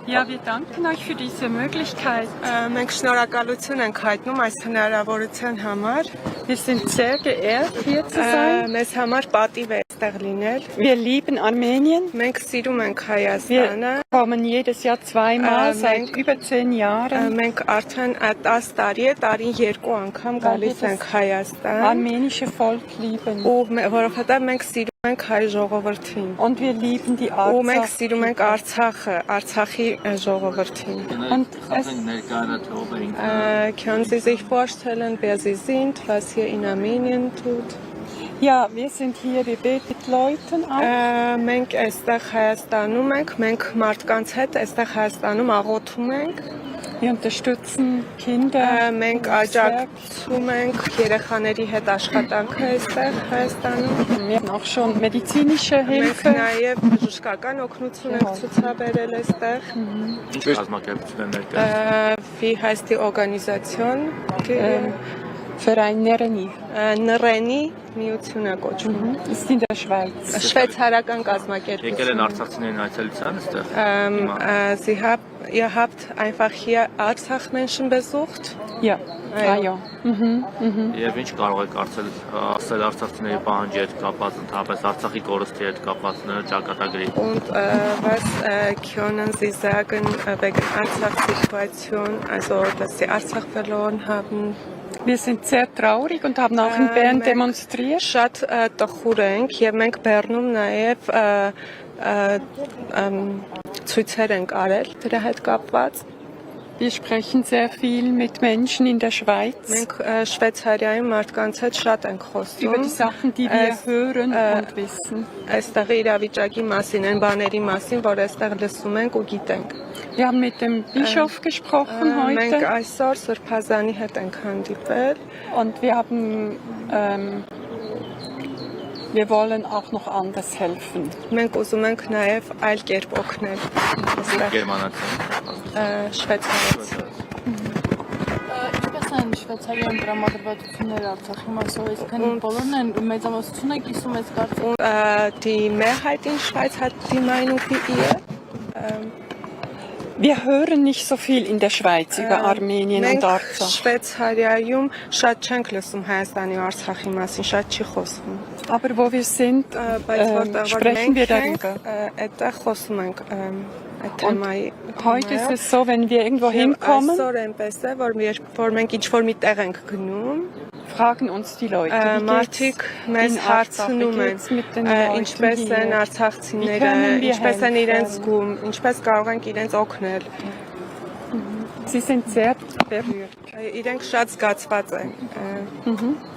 Ja, wir danken euch für diese Möglichkeit. Մենք շնորհակալություն ենք հայտնում այս հնարավորության համար։ Wir sind sehr geehrt, hier zu sein. Մեզ համար պատիվ է այստեղ լինել։ Wir lieben Armenien. Մենք սիրում ենք Wir Հայաստանը։ kommen jedes Jahr zweimal seit über 10 Jahren. Մենք արդեն 10 տարի է, տարին 2 անգամ գալիս ենք Հայաստան։ Armenische Volk lieben. Որովհետև մենք սիրում ենք հայ ժողովրդին։ Und wir lieben die Ու մենք Artsakh. սիրում ենք Արցախը, Արցախի ժողովրդին։ Und es, Können Sie sich vorstellen, wer Sie sind, was hier in Armenien tut? ja, wir sind hier, wir beten mit Leuten auch. Մենք այստեղ Հայաստանում ենք, մենք մարդկանց հետ այստեղ Հայաստանում աղոթում ենք, Wir unterstützen Kinder. մենք աջակցում ենք երեխաների հետ աշխատանքը այստեղ Հայաստանում։ Wir haben auch schon medizinische Մենք Hilfe. նաև բժշկական օգնություն ենք ցուցաբերել այստեղ։ Ինչ կազմակերպություն է ներկայացնում։ Wie heißt die Organisation? Verein Nereni. Նռենի միությունը կոչվում։ Ist in der Schweiz. Շվեյցարական Եկել են կազմակերպություն։ արցախցիներին այցելության այստեղ։ Ihr habt einfach hier Artsach-Menschen besucht? Ja. Ah, ja. Եվ ինչ կարող եք ասել արցախցիների պահանջի հետ կապված, ընդհանրապես Արցախի կորստի հետ կապված ճակատագրի։ Und was können Sie sagen wegen Artsach-Situation, also dass Sie Artsach verloren haben? Wir sind sehr traurig und haben auch in Bern demonstriert. Շատ տխուր ենք եւ մենք Բեռնում նաեւ ցույցեր ենք արել դրա հետ կապված։ Wir sprechen sehr viel mit Menschen in der Schweiz Մենք Շվեյցարիայում մարդկանց հետ շատ ենք über խոսում։ die Sachen, die wir hören und wissen. Այստեղ իրավիճակի մասին, այն բաների մասին, որ այստեղ լսում ենք ու գիտենք։ Wir haben mit dem Bischof gesprochen Մենք heute այսօր Սուրբ Հազանի հետ ենք հանդիպել und wir wollen auch noch anders helfen. Մենք ուզում ենք նաև այլ կերպ օգնել այստեղ Գերմանացիական։ շվեյցարից։ Ինչպես են Շվեյցարիայում տրամադրվածությունները Արցախի մասով, այսքան բոլորն են մեծամասնություն է կիսում այս կարծիքը։ Die Mehrheit in Schweiz hat die Meinung wie ihr. Wir hören nicht so viel in der Schweiz über Armenien und Մենք Artsakh. Շվեյցարիայում շատ չենք լսում Հայաստանի ու Արցախի մասին, շատ չի խոսվում։ Aber wo wir sind, Բայց որտեղ որ sprechen wir մենք ենք, darüber. այդտեղ խոսում ենք այդ Und թեմայի։ heute ist es so, wenn wir irgendwo hinkommen, Այսօր այնպես է, որ մենք ինչ-որ մի տեղ ենք գնում, fragen uns die Leute, wie geht's մարդիկ մեզ in Artsakh, wie հարցնում են, geht's mit den Leuten ինչպես են hier? արցախցիները, Wie können wir ինչպես են իրենց helfen? զգում, ինչպես կարող ենք իրենց օգնել։ Sie sind sehr berührt. Իրենք շատ զգացված են։